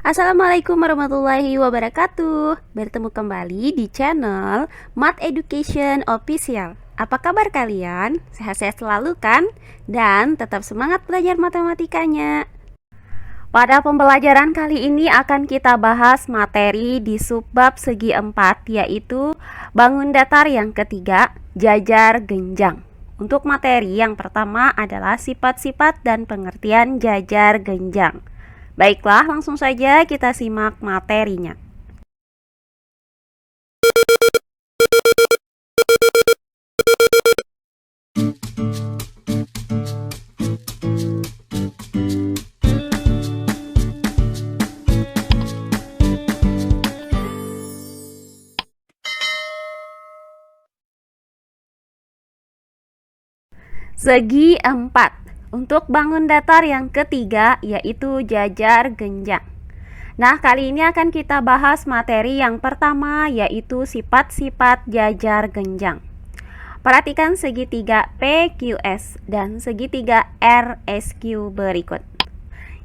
Assalamualaikum warahmatullahi wabarakatuh. Bertemu kembali di channel Math Education Official. Apa kabar kalian? Sehat-sehat selalu kan? Dan tetap semangat belajar matematikanya. Pada pembelajaran kali ini akan kita bahas materi di subbab segi 4, yaitu bangun datar yang ketiga, jajar genjang. Untuk materi yang pertama adalah sifat-sifat dan pengertian jajar genjang. Baiklah, langsung saja kita simak materinya. Segi 4. Untuk bangun datar yang ketiga, yaitu jajar genjang. Nah, kali ini akan kita bahas materi yang pertama, yaitu sifat-sifat jajar genjang. Perhatikan segitiga PQS dan segitiga RSQ berikut.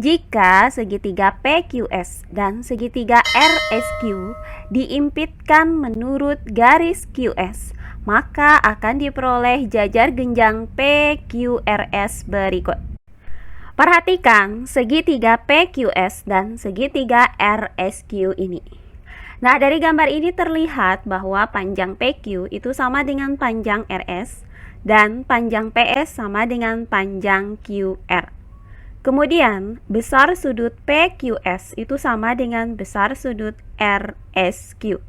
Jika segitiga PQS dan segitiga RSQ diimpitkan menurut garis QS, maka akan diperoleh jajar genjang PQRS berikut. Perhatikan segitiga PQS dan segitiga RSQ ini. Nah, dari gambar ini terlihat bahwa panjang PQ itu sama dengan panjang RS dan panjang PS sama dengan panjang QR. Kemudian, besar sudut PQS itu sama dengan besar sudut RSQ.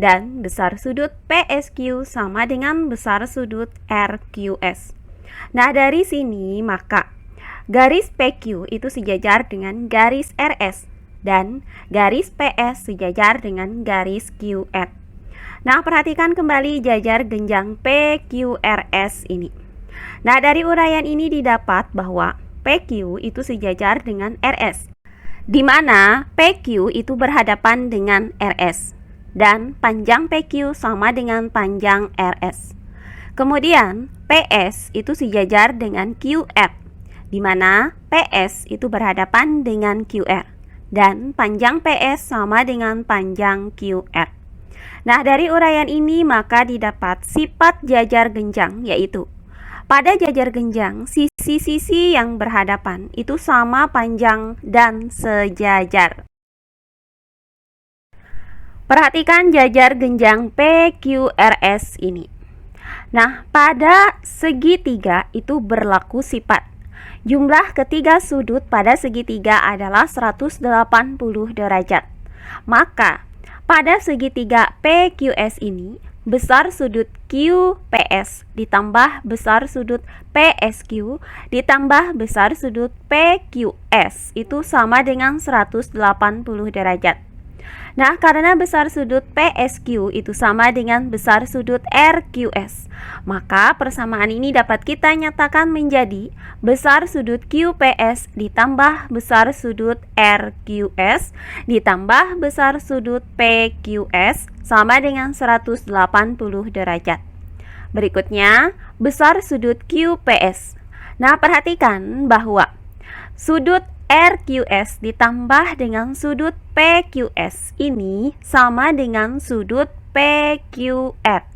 Dan besar sudut PSQ sama dengan besar sudut RQS. Nah, dari sini maka garis PQ itu sejajar dengan garis RS dan garis PS sejajar dengan garis QR. Nah, perhatikan kembali jajar genjang PQRS ini. Nah, dari uraian ini didapat bahwa PQ itu sejajar dengan RS, di mana PQ itu berhadapan dengan RS. Dan panjang PQ sama dengan panjang RS. Kemudian PS itu sejajar dengan QR, di mana PS itu berhadapan dengan QR dan panjang PS sama dengan panjang QR. Nah, dari uraian ini maka didapat sifat jajar genjang, yaitu pada jajar genjang sisi-sisi yang berhadapan itu sama panjang dan sejajar. Perhatikan jajar genjang PQRS ini. Nah, pada segitiga itu berlaku sifat. Jumlah ketiga sudut pada segitiga adalah 180 derajat. Maka, pada segitiga PQS ini, besar sudut QPS ditambah besar sudut PSQ ditambah besar sudut PQS itu sama dengan 180 derajat. Nah, karena besar sudut PSQ itu sama dengan besar sudut RQS, maka persamaan ini dapat kita nyatakan menjadi besar sudut QPS ditambah besar sudut RQS ditambah besar sudut PQS sama dengan 180 derajat. Berikutnya, besar sudut QPS. Nah, perhatikan bahwa sudut RQS ditambah dengan sudut PQS ini sama dengan sudut PQR.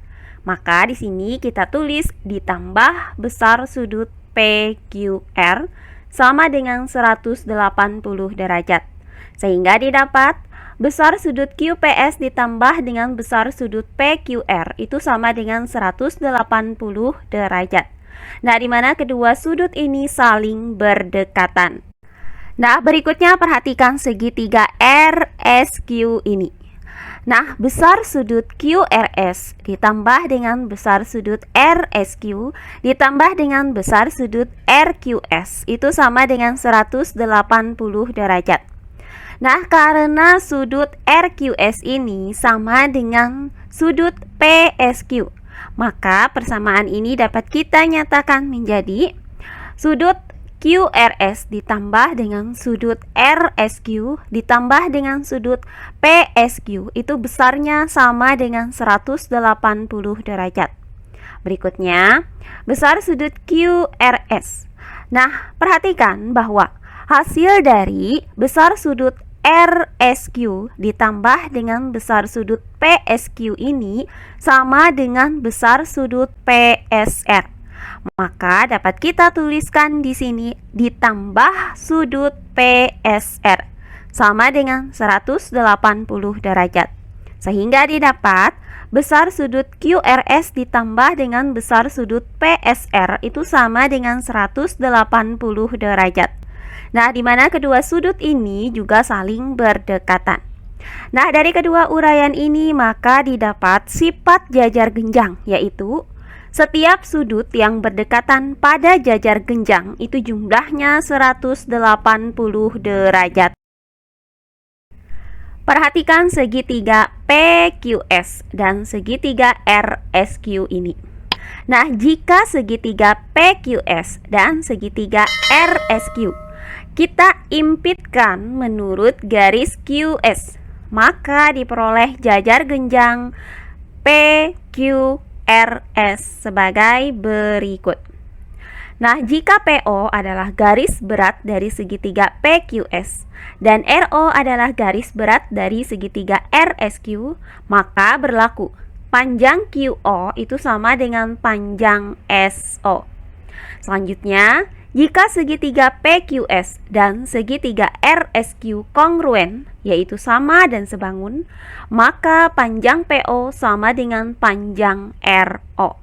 Maka di sini kita tulis ditambah besar sudut PQR sama dengan 180 derajat. Sehingga didapat besar sudut QPS ditambah dengan besar sudut PQR itu sama dengan 180 derajat. Nah, di mana kedua sudut ini saling berdekatan. Nah, berikutnya perhatikan segitiga RSQ ini. Nah, besar sudut QRS ditambah dengan besar sudut RSQ ditambah dengan besar sudut RQS itu sama dengan 180 derajat. Nah, karena sudut RQS ini sama dengan sudut PSQ, maka persamaan ini dapat kita nyatakan menjadi sudut QRS ditambah dengan sudut RSQ ditambah dengan sudut PSQ itu besarnya sama dengan 180 derajat. Berikutnya, besar sudut QRS. Nah, perhatikan bahwa hasil dari besar sudut RSQ ditambah dengan besar sudut PSQ ini sama dengan besar sudut PSR. Maka dapat kita tuliskan di sini ditambah sudut PSR sama dengan 180 derajat. Sehingga didapat besar sudut QRS ditambah dengan besar sudut PSR itu sama dengan 180 derajat. Nah, di mana kedua sudut ini juga saling berdekatan. Nah, dari kedua uraian ini maka didapat sifat jajar genjang, yaitu setiap sudut yang berdekatan pada jajar genjang itu jumlahnya 180 derajat. Perhatikan segitiga PQS dan segitiga RSQ ini. Nah, jika segitiga PQS dan segitiga RSQ kita impitkan menurut garis QS, maka diperoleh jajar genjang PQRS sebagai berikut. Nah, jika PO adalah garis berat dari segitiga PQS dan RO adalah garis berat dari segitiga RSQ, maka berlaku panjang QO itu sama dengan panjang SO. Selanjutnya, jika segitiga PQS dan segitiga RSQ kongruen, yaitu sama dan sebangun, maka panjang PO sama dengan panjang RO.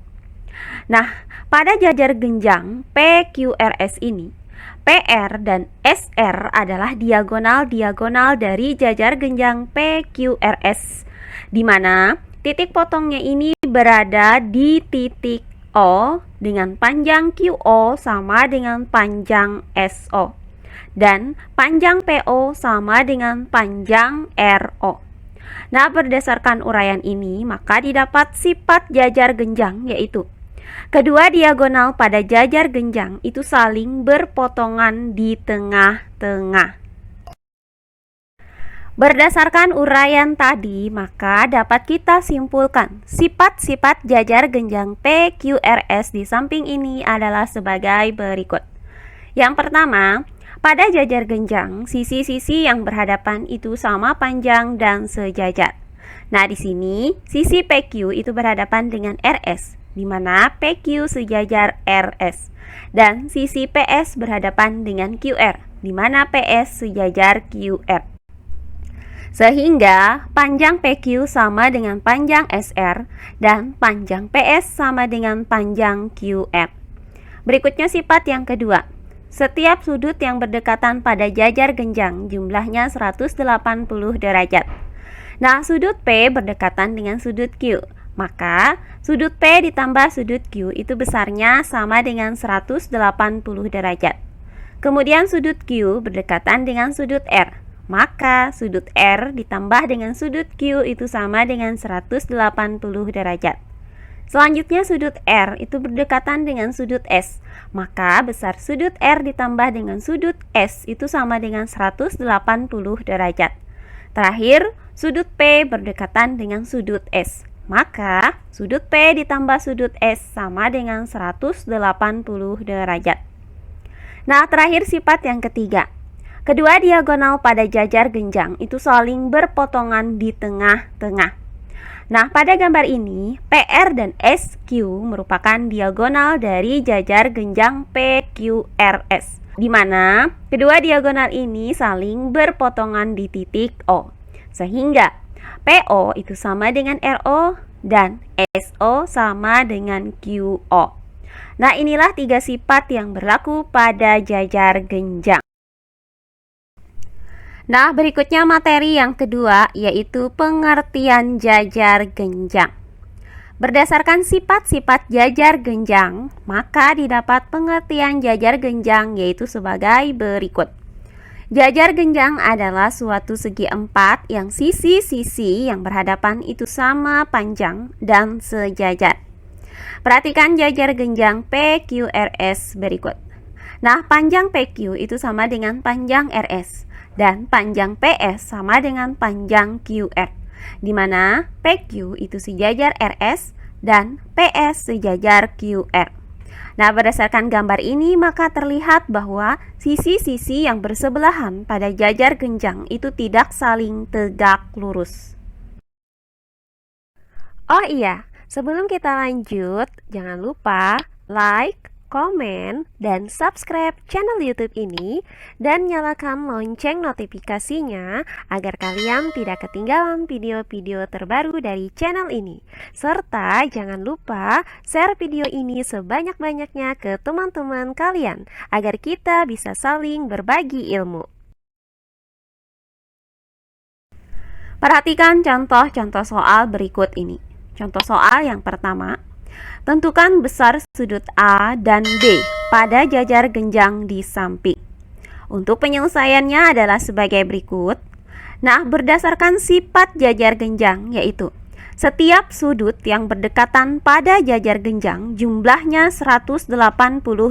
Nah, pada jajar genjang PQRS ini, PR dan SR adalah diagonal-diagonal dari jajar genjang PQRS, di mana titik potongnya ini berada di titik O dengan panjang QO sama dengan panjang SO dan panjang PO sama dengan panjang RO. Nah, berdasarkan uraian ini maka didapat sifat jajar genjang, yaitu kedua diagonal pada jajar genjang itu saling berpotongan di tengah-tengah. Berdasarkan uraian tadi, maka dapat kita simpulkan sifat-sifat jajar genjang PQRS di samping ini adalah sebagai berikut. Yang pertama, pada jajar genjang, sisi-sisi yang berhadapan itu sama panjang dan sejajar. Nah, di sini sisi PQ itu berhadapan dengan RS, di mana PQ sejajar RS, dan sisi PS berhadapan dengan QR, di mana PS sejajar QR. Sehingga panjang PQ sama dengan panjang SR dan panjang PS sama dengan panjang QR. Berikutnya sifat yang kedua. Setiap sudut yang berdekatan pada jajar genjang jumlahnya 180 derajat. Nah, sudut P berdekatan dengan sudut Q. Maka sudut P ditambah sudut Q itu besarnya sama dengan 180 derajat. Kemudian sudut Q berdekatan dengan sudut R. Maka sudut R ditambah dengan sudut Q itu sama dengan 180 derajat. Selanjutnya sudut R itu berdekatan dengan sudut S. Maka besar sudut R ditambah dengan sudut S itu sama dengan 180 derajat. Terakhir, sudut P berdekatan dengan sudut S. Maka sudut P ditambah sudut S sama dengan 180 derajat. Nah, terakhir sifat yang ketiga. Kedua diagonal pada jajar genjang itu saling berpotongan di tengah-tengah. Nah, pada gambar ini, PR dan SQ merupakan diagonal dari jajar genjang PQRS, di mana kedua diagonal ini saling berpotongan di titik O. Sehingga PO itu sama dengan RO dan SO sama dengan QO. Nah, inilah 3 sifat yang berlaku pada jajar genjang. Nah, berikutnya materi yang kedua, yaitu pengertian jajar genjang. Berdasarkan sifat-sifat jajar genjang, maka didapat pengertian jajar genjang yaitu sebagai berikut. Jajar genjang adalah suatu segi empat yang sisi-sisi yang berhadapan itu sama panjang dan sejajar. Perhatikan jajar genjang PQRS berikut. Nah, panjang PQ itu sama dengan panjang RS. Dan panjang PS sama dengan panjang QR, di mana PQ itu sejajar RS dan PS sejajar QR. Nah, berdasarkan gambar ini maka terlihat bahwa sisi-sisi yang bersebelahan pada jajar genjang itu tidak saling tegak lurus. Oh iya, sebelum kita lanjut, jangan lupa like, komen, dan subscribe channel YouTube ini dan nyalakan lonceng notifikasinya agar kalian tidak ketinggalan video-video terbaru dari channel ini. Serta jangan lupa share video ini sebanyak-banyaknya ke teman-teman kalian agar kita bisa saling berbagi ilmu. Perhatikan contoh-contoh soal berikut ini. Contoh soal yang pertama, tentukan besar sudut A dan B pada jajar genjang di samping. Untuk penyelesaiannya adalah sebagai berikut. Nah, berdasarkan sifat jajar genjang yaitu setiap sudut yang berdekatan pada jajar genjang jumlahnya 180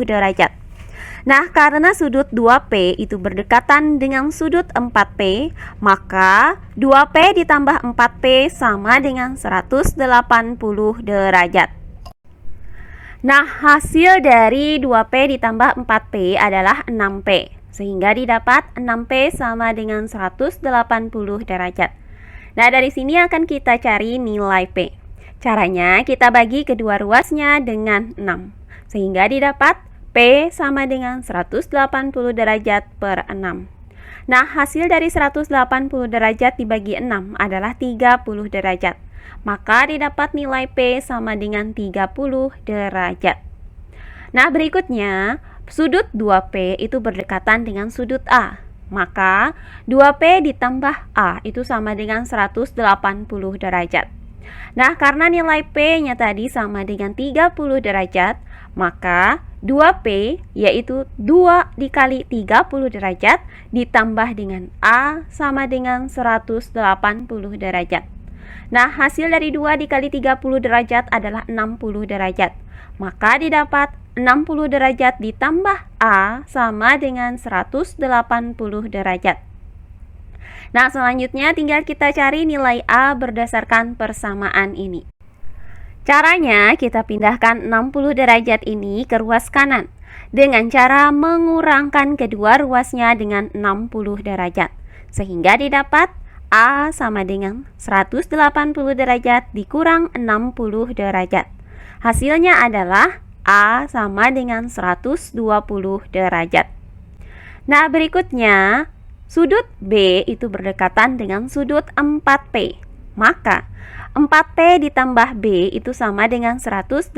derajat. Nah, karena sudut 2P itu berdekatan dengan sudut 4P, maka 2P ditambah 4P sama dengan 180 derajat. Nah, hasil dari 2P ditambah 4P adalah 6P, sehingga didapat 6P sama dengan 180 derajat. Nah, dari sini akan kita cari nilai P. Caranya kita bagi kedua ruasnya dengan 6, sehingga didapat P sama dengan 180 derajat per 6. Nah, hasil dari 180 derajat dibagi 6 adalah 30 derajat. Maka didapat nilai P sama dengan 30 derajat. Nah, berikutnya, sudut 2P itu berdekatan dengan sudut A. Maka 2P ditambah A itu sama dengan 180 derajat. Nah, karena nilai P-nya tadi sama dengan 30 derajat, maka 2P yaitu 2 dikali 30 derajat ditambah dengan A sama dengan 180 derajat. Nah, hasil dari 2 dikali 30 derajat adalah 60 derajat. Maka didapat 60 derajat ditambah A sama dengan 180 derajat. Nah, selanjutnya tinggal kita cari nilai A berdasarkan persamaan ini. Caranya kita pindahkan 60 derajat ini ke ruas kanan dengan cara mengurangkan kedua ruasnya dengan 60 derajat. Sehingga didapat A sama dengan 180 derajat dikurang 60 derajat. Hasilnya adalah A sama dengan 120 derajat. Nah, berikutnya sudut B itu berdekatan dengan sudut 4P. Maka 4P ditambah B itu sama dengan 180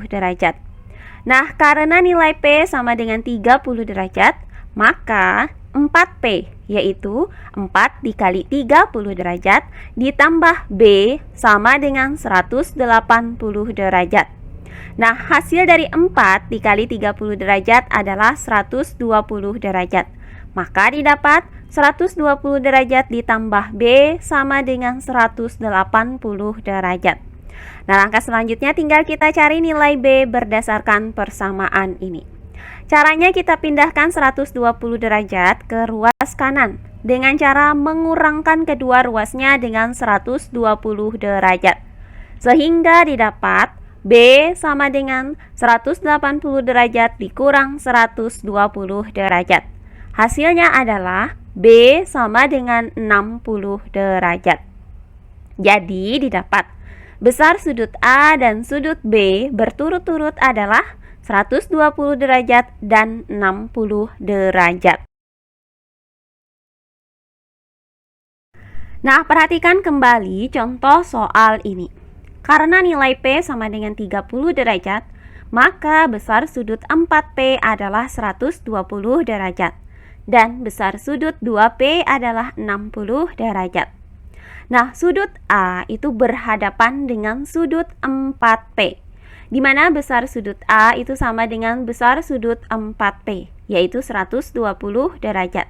derajat. Nah, karena nilai P sama dengan 30 derajat, maka 4P yaitu 4 dikali 30 derajat ditambah B sama dengan 180 derajat. Nah, hasil dari 4 dikali 30 derajat adalah 120 derajat. Maka didapat 120 derajat ditambah B sama dengan 180 derajat. Nah, langkah selanjutnya tinggal kita cari nilai B berdasarkan persamaan ini. Caranya kita pindahkan 120 derajat ke ruas kanan dengan cara mengurangkan kedua ruasnya dengan 120 derajat. Sehingga didapat B sama dengan 180 derajat dikurang 120 derajat. Hasilnya adalah B sama dengan 60 derajat. Jadi didapat besar sudut A dan sudut B berturut-turut adalah 120 derajat dan 60 derajat. Nah, perhatikan kembali contoh soal ini. Karena nilai P sama dengan 30 derajat, maka besar sudut 4P adalah 120 derajat. Dan besar sudut 2P adalah 60 derajat. Nah, sudut A itu berhadapan dengan sudut 4P, di mana besar sudut A itu sama dengan besar sudut 4P, yaitu 120 derajat.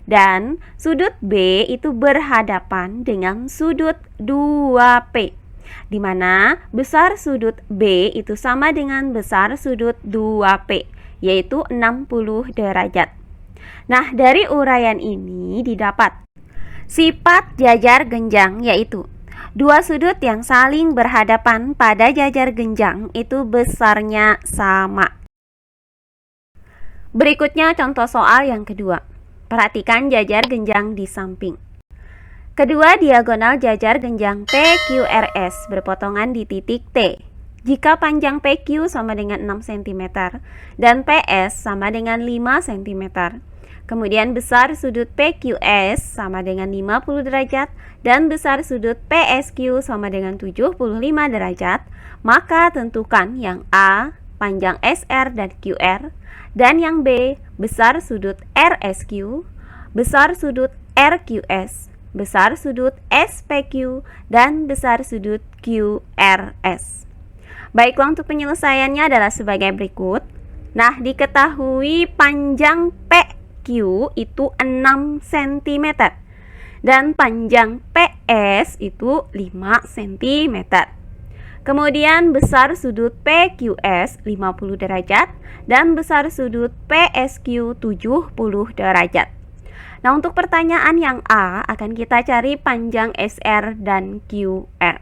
Dan sudut B itu berhadapan dengan sudut 2P, di mana besar sudut B itu sama dengan besar sudut 2P, yaitu 60 derajat. Nah, dari uraian ini didapat sifat jajar genjang yaitu Dua sudut yang saling berhadapan pada jajar genjang itu besarnya sama. Berikutnya contoh soal yang kedua. Perhatikan jajar genjang di samping. Kedua diagonal jajar genjang PQRS berpotongan di titik T. Jika panjang PQ sama dengan 6 cm dan PS sama dengan 5 cm. Kemudian besar sudut PQS sama dengan 50 derajat dan besar sudut PSQ sama dengan 75 derajat, maka tentukan yang A, panjang SR dan QR, dan yang B, besar sudut RSQ, besar sudut RQS, besar sudut SPQ, dan besar sudut QRS. Baiklah, untuk penyelesaiannya adalah sebagai berikut. Nah, diketahui panjang PQ itu 6 cm dan panjang PS itu 5 cm. Kemudian besar sudut PQS 50 derajat dan besar sudut PSQ 70 derajat. Nah, untuk pertanyaan yang A akan kita cari panjang SR dan QR.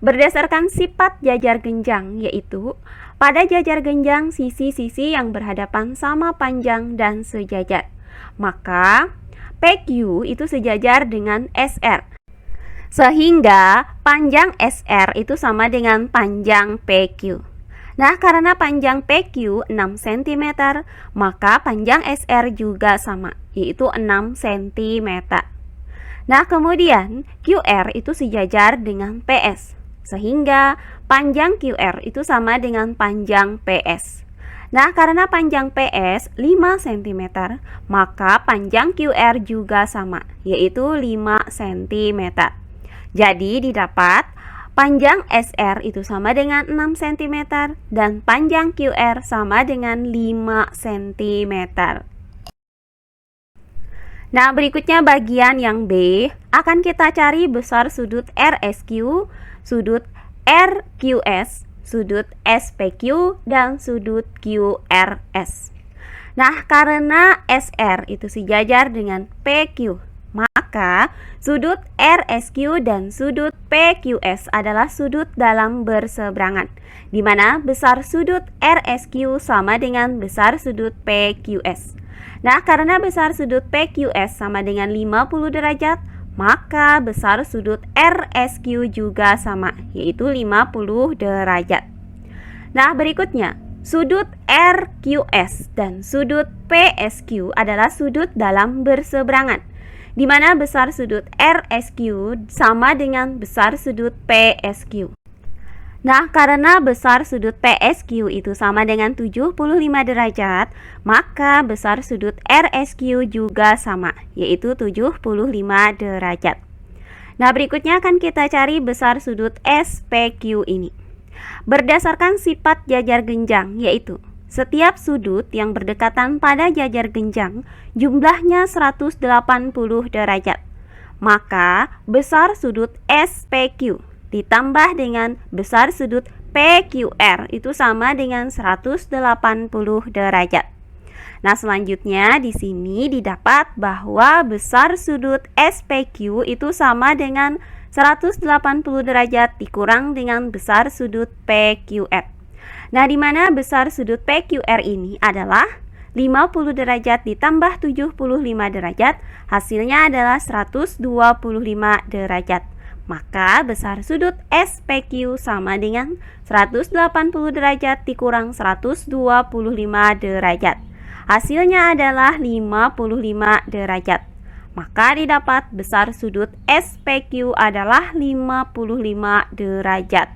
Berdasarkan sifat jajar genjang, yaitu pada jajar genjang sisi-sisi yang berhadapan sama panjang dan sejajar, maka PQ itu sejajar dengan SR, sehingga panjang SR itu sama dengan panjang PQ. Nah, karena panjang PQ 6 cm, maka panjang SR juga sama, yaitu 6 cm. Nah, kemudian QR itu sejajar dengan PS, sehingga panjang QR itu sama dengan panjang PS. Nah, karena panjang PS 5 cm, maka panjang QR juga sama, yaitu 5 cm. Jadi didapat panjang SR itu sama dengan 6 cm dan panjang QR sama dengan 5 cm. Nah, berikutnya bagian yang B, akan kita cari besar sudut RSQ, sudut RQS, sudut SPQ, dan sudut QRS. Nah, karena SR itu sejajar dengan PQ, maka sudut RSQ dan sudut PQS adalah sudut dalam berseberangan, di mana besar sudut RSQ sama dengan besar sudut PQS. Nah, karena besar sudut PQS sama dengan 50 derajat, maka besar sudut RSQ juga sama, yaitu 50 derajat. Nah, berikutnya, sudut RQS dan sudut PSQ adalah sudut dalam berseberangan, di mana besar sudut RSQ sama dengan besar sudut PSQ. Nah, karena besar sudut PSQ itu sama dengan 75 derajat, maka besar sudut RSQ juga sama, yaitu 75 derajat. Nah, berikutnya akan kita cari besar sudut SPQ ini. Berdasarkan sifat jajar genjang, yaitu setiap sudut yang berdekatan pada jajar genjang jumlahnya 180 derajat, maka besar sudut SPQ ditambah dengan besar sudut PQR itu sama dengan 180 derajat. Nah, selanjutnya di sini didapat bahwa besar sudut SPQ itu sama dengan 180 derajat dikurang dengan besar sudut PQR. Nah, di mana besar sudut PQR ini adalah 50 derajat ditambah 75 derajat, hasilnya adalah 125 derajat. Maka besar sudut SPQ sama dengan 180 derajat dikurang 125 derajat. Hasilnya adalah 55 derajat. Maka didapat besar sudut SPQ adalah 55 derajat.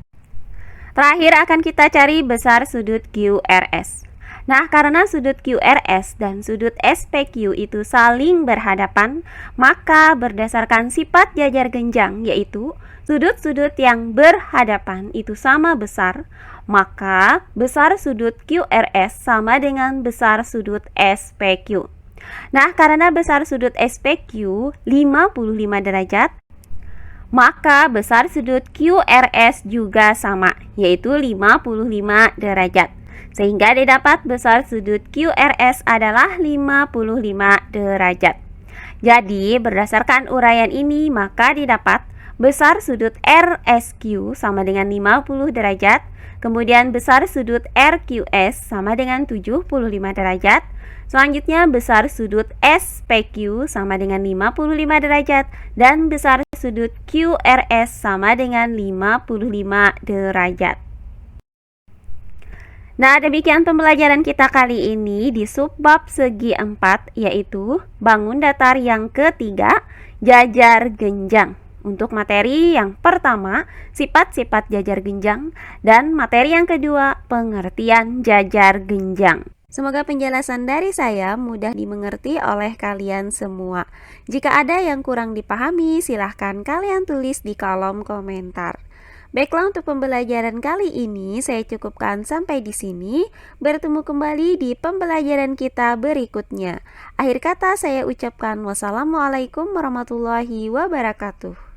Terakhir akan kita cari besar sudut QRS. Nah, karena sudut QRS dan sudut SPQ itu saling berhadapan, maka berdasarkan sifat jajar genjang, yaitu sudut-sudut yang berhadapan itu sama besar, maka besar sudut QRS sama dengan besar sudut SPQ. Nah, karena besar sudut SPQ 55 derajat, maka besar sudut QRS juga sama, yaitu 55 derajat. Sehingga didapat besar sudut QRS adalah 55 derajat. Jadi, berdasarkan uraian ini, maka didapat besar sudut RSQ sama dengan 50 derajat, kemudian besar sudut RQS sama dengan 75 derajat, selanjutnya besar sudut SPQ sama dengan 55 derajat, dan besar sudut QRS sama dengan 55 derajat. Nah, demikian pembelajaran kita kali ini di subbab segi 4, yaitu bangun datar yang ketiga, jajar genjang. Untuk materi yang pertama, sifat-sifat jajar genjang, dan materi yang kedua, pengertian jajar genjang. Semoga penjelasan dari saya mudah dimengerti oleh kalian semua. Jika ada yang kurang dipahami, silahkan kalian tulis di kolom komentar. Baiklah, untuk pembelajaran kali ini saya cukupkan sampai di sini. Bertemu kembali di pembelajaran kita berikutnya. Akhir kata saya ucapkan wassalamualaikum warahmatullahi wabarakatuh.